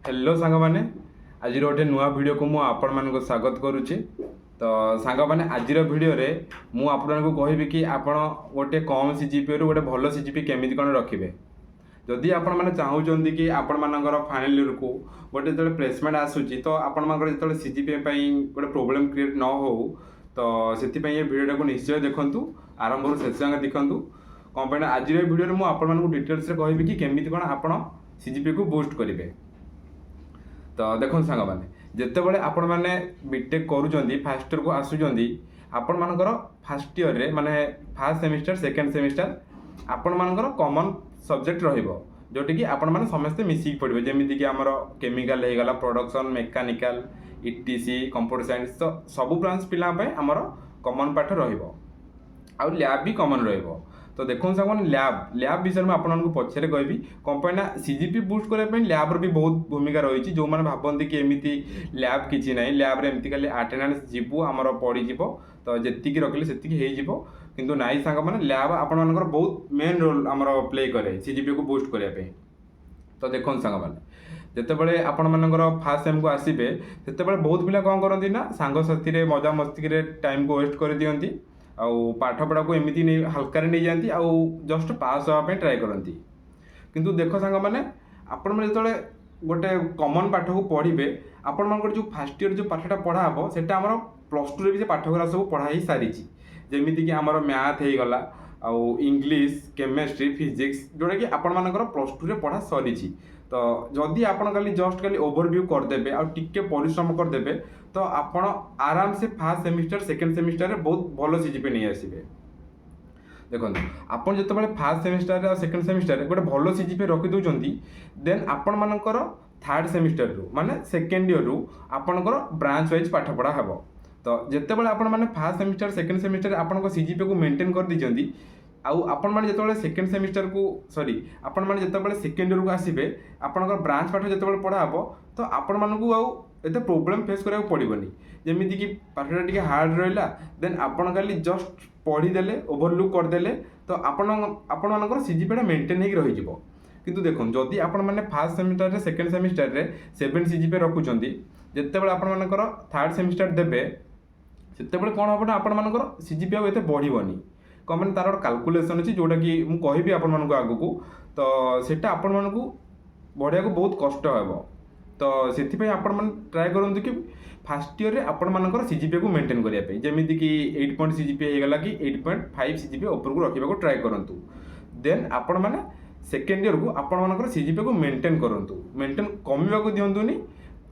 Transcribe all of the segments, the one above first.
Hello सांग मैंने आज गोटे नुआ वीडियो को मुझे आपण मान स्वागत करुच्ची। तो सांग मैंने आज वीडियो रे मु आपन को कहबी कि आपण गोटे कम सीजीपी रु गोटे भल सीजीपी केमिति कौन रखिए। जदि आपण मैंने चाहूँगी कि आपण मानकर फाइनल ईयर को गोटे जो प्लेसमेंट आसूची तो आपण मानकर जो सीजीपी गोटे प्रोब्लेम क्रिएट न हो तो से ये वीडियो को निश्चय देखूँ आरंभ शेष जाए देखूँ कौन पे आज वीडियो मुझे आपण डिटेल्स कहबी कि केमिति कौन आप सीजीपी को बूस्ट करेंगे। तो देखो सांग मैंने जितेबाला आपण मैंने बीटेक करुँच फास्ट इयर को आसुँच आपण मानकर फास्ट इयर रे माने फास्ट सेमिस्टर सेकेंड सेमिस्टर आपण मानकर कॉमन सब्जेक्ट रहिबो जोटी कि आपण माने समस्ते मिसिक पढ़िबे जेमिति कि हमर केमिकल हे गला production mechanical etc computer science तो सब ब्रांच पिला पे हमर कॉमन पाठ रहिबो आ लैब भी कॉमन रहिबो। तो देखो सामान लैब विषय में आपको पछरे कहबी कंपनी सीजीपी बूस्ट करने लैब भी बहुत भूमिका रही जो मैंने भावती कि एमती लैब किसी ना लैब रे एमती खाली अटेंडेंस जीवु आमर पड़ीज तो जी रखिले से किंतु नाई सांग मैंने लैब आपण बहुत मेन रोल आमर प्ले करे सीजीपी को बूस्ट करने। तो देखो सांग मैंने जितेबाला आपण मानकर फास्ट सेम को आसबे से बहुत पिला कौन करती ना सांग साथी मजा मस्ती टाइम को वेस्ट कर दियंती आउ पाठ पढ़ा को एमती नहीं हल्का नहीं जाती आउ जस्ट पास हाँपी ट्राए करती। किंतु देख सांग मैंने आपण मैंने जो गोटे कॉमन पाठ को पढ़े आपण मान जो फास्ट इयर जो पाठटा पढ़ा हम से प्लस टू भी पाठगरा सब पढ़ाई सारी जमीती कि आमर मैथ हो गला आउ इंग्लिश केमिस्ट्री फिजिक्स जोटा कि आपण मानकर प्लस टू रे पढ़ा सरी। तो जदि आपण खाली जस्ट खाली ओवरव्यू करदे आ टिके परिश्रम करदे तो आपण आराम से फास्ट सेमिस्टर सेकेंड सेमिस्टर बहुत भल सीजीपी नहीं आसबे। देखो आपन जितेबाला फास्ट सेमिस्टर सेकेंड सेमिस्टर गोटे भल सीजीपी रखी दौरान देन आपण मानकर थर्ड सेमिस्टर रु माने सेकेंड इयर रु आपनकर ब्रांच वाइज पाठ पढ़ा हम। तो जितेबाला आपण माने फास्ट सेमिस्टर सेकेंड सेमिस्टर आपण सीजीपी को मेंटेन कर दीजिए आउ आपण माने जितेबाला सेकेंड सेमिस्टर को सॉरी आपण माने जितेबाला सेकेंड इयर को आसीबे आपनकर ब्रांच पाठ जितेबाला पढ़ा हम तो आपण मानकू आउ एते प्रोब्लेम फेस करा पड़ोनी जमीती कि पाठटा टिके हार्ड रहा देन आपण खाली जस्ट पढ़ीदे ओभरलुक करदे तो आपण मानकर सीजीपीटा मेंटेन हो रही। किंतु देखो जदि आपण माने फास्ट सेमिस्टर रे सेकेंड सेमिस्टर रे 7 सीजीपी रखुचंती जितेबाला आपण मानकर थर्ड सेमिस्टर देबे सेतेबाला कोन होबो ना आपण मानकर सीजीपी आ एते बढ़िबनी कम मैंने तार कैलकुलेसन अच्छी जोटा कि मुझे कहबी आपण मानक आगू तो सेटा आपण मानक बढ़िया को बहुत कष्ट हे। तो से आपण मैंने ट्राए करूँ कि फास्ट इयर रे आपण मानकर सीजीपी को मेंटेन करने जमीती कि 8 पॉइंट सीजीपी होगा कि 8.5 सीजीपी ऊपर को रखा ट्राए करूँ देन आपण मैंने सेकेंड इयर को आपण मानकर सीजीपी को मेंटेन करूँ मेंटेन कमिया को दिंतुनि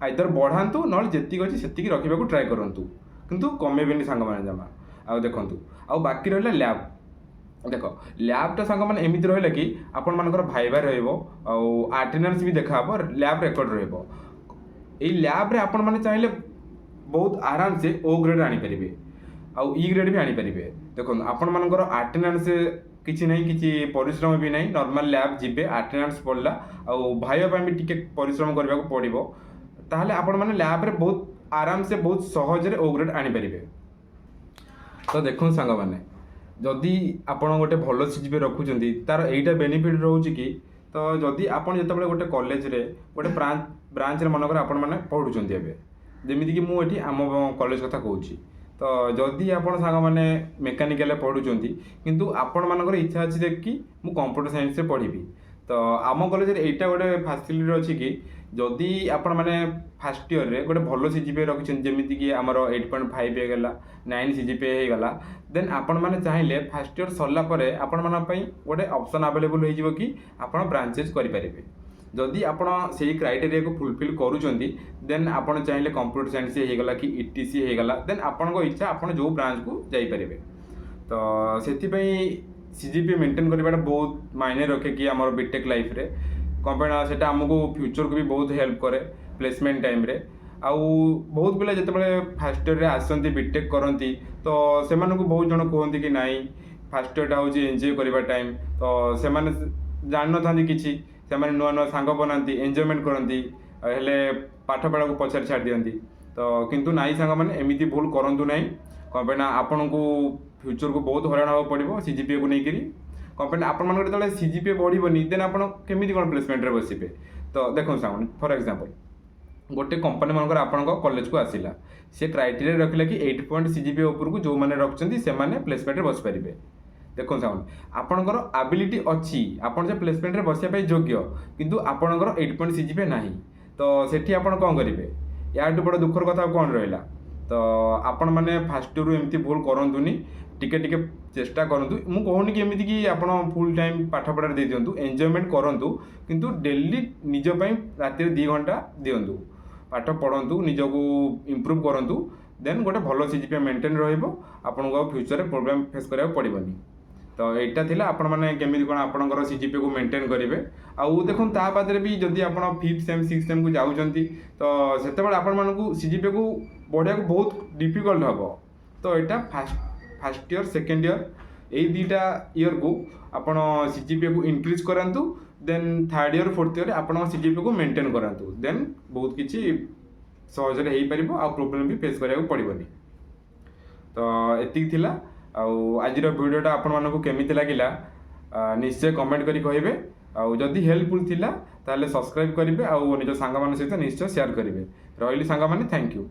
आइदर बढ़ातु ना जी अच्छी से रखा ट्राए करूँ किंतु कमेबेनि सांग मैंने जमा आ देखूँ आ बाकी रहा लैब देख लैबटा सांग मैंने एमती रहा कि आपण मानकर भाइबा अटेंडेंस भी देखा लैब रेकर्ड रही लैब रे आपण मैंने चाहिए बहुत आराम से ओ ग्रेड आनीपारे आउ ई ग्रेड भी आनीपारे। देखो आपण मानकर अटेंडेंस किसी ना कि परिश्रम भी ना नॉर्मल लैब जीवे अटेंडेंस पड़ला आउ भाइबा भी टिके परिश्रम करने को पड़ो ताहले आपण मैंने लैब रे बहुत आराम से बहुत सहज ओ ग्रेड आनीपारे। तो देखो सांग मैंने जदि आपड़ गोटे भल सीजीपी रखुंट तार यहीटा बेनिफिट रोचे कि तो जदि आपड़ जो गोटे कॉलेज रे गोटे ब्रांच रे मनकर आपण मैंने पढ़ुंट जमीती कि मुझे आम कॉलेज कथा कहूँ तो जदि आप सांग मैंने मेकानिकल पढ़ुंट किंतु आपण मानकर इच्छा अच्छी कि मुझे कंप्यूटर साइंस से पढ़ी तो आम कॉलेज एटा गोटे फैसिलिटी अच्छी कि जदि आपण मैंने फास्ट इयर रे गोटे भल सीजीपी रखिंट जमीती कि आमर 8.5 होगा 9 सीजीपी होगा देन आपण मैंने चाहिए फास्ट इयर सरला आपण मानी गोटे ऑप्शन अवेलेबल हो कि आप ब्रांचेज करेंगे जदि आपण से क्राइटेरिया को फुलफिल करुँच देन आपण चाहिए कंप्यूटर साइंस होगा कि ईटीसी होगा देन आपण इच्छा आप जो ब्रांच को जापर। तो से सीजीपी मेंटेन करवाटा बहुत मायने रखे कि आम बीटेक लाइफ रे कंपनी से आमको फ्यूचर को भी बहुत हेल्प करे प्लेसमेंट टाइम रे आउ बहुत पिला जितेबाला फास्ट इयर आसती बीटेक करती तो से बहुत जन कहते कि नाई फास्ट इयर हूँ एंजॉय करवा टाइम तो से जान न था कि नुआ नुआ सांग बनाती एंजॉयमेंट करती हेले पाठ पढ़ा को पछाड़ छाड़ दियंती तो किंतु नाई सांग मैंने एमती भूल करूँ ना कंपनी आपन को फ्यूचर को बहुत हराण हाँ पड़ो सीजीपी को लेकर कंपनी आपण मान जो सीजीपी बढ़ोनी देन आप केमी कौन प्लेसमेंट बसबे तो देखो सामने फॉर एग्जांपल गोटे कंपनी मानकर आपंक कॉलेज को आसला सी क्राइटेरिया रखिला कि 8 पॉइंट सीजीपीए उपरकू जो मैंने रखुच्च से प्लेसमेंट बस पारे देखो सामने आपणकर एबिलिटी अच्छी आपन से प्लेसमेंट बसवाई योग्य किंतु आपणकर 8 पॉइंट सीजीपीए नाही तो सेठी आपण कौन करेंगे यार बड़ दुखर कथा कौन रहा तो आपण मैंने फास्ट रु एमती भूल करूनी टिके टिके चेष्टा करूँ मु कहूनी कि एमती कि आप फुल टाइम पाठ पढ़ा दे दिंतु एंजॉयमेंट करूँ किंतु डेली निजपाई रात 2 घंटा दिंतु पाठ पढ़ु निजको इम्प्रूव करूँ देन गोटे भल सीजीपीए मेंटेन रहा फ्यूचर में प्रोब्लेम फेस करा पड़ोनी तो यहाँ थिला आपण मैंने केमी कौन आपंकर सीजीपीए को मेंटेन करेंगे आउ देखो ता बादे भी जदि आप 5th सेम 6th सेम को जाऊँगी तो से आपण सीजीपीए को बढ़िया को बहुत डिफिकल्ट हम तो यहाँ फर्स्ट ईयर सेकेंड ईयर यही दुईटा ईयर को आपण सीजीपीए को इंक्रीज करातु then third year fourth year आप सीजीपीए को मेंटेन करातु देन बहुत किसी सहज हो पार आ प्रोब्लेम भी फेस करा पड़ोनी तो एतिक थिला आज वीडियोटा आपण मानक केमिति लागिला निश्चय कमेंट करी कहिबे आउ जदि हेल्पफुल थिला ताले सब्सक्राइब करिवे आउ निज सांग मान सहित निश्चय शेयर करिवे रहिली सांग माने थैंक यू।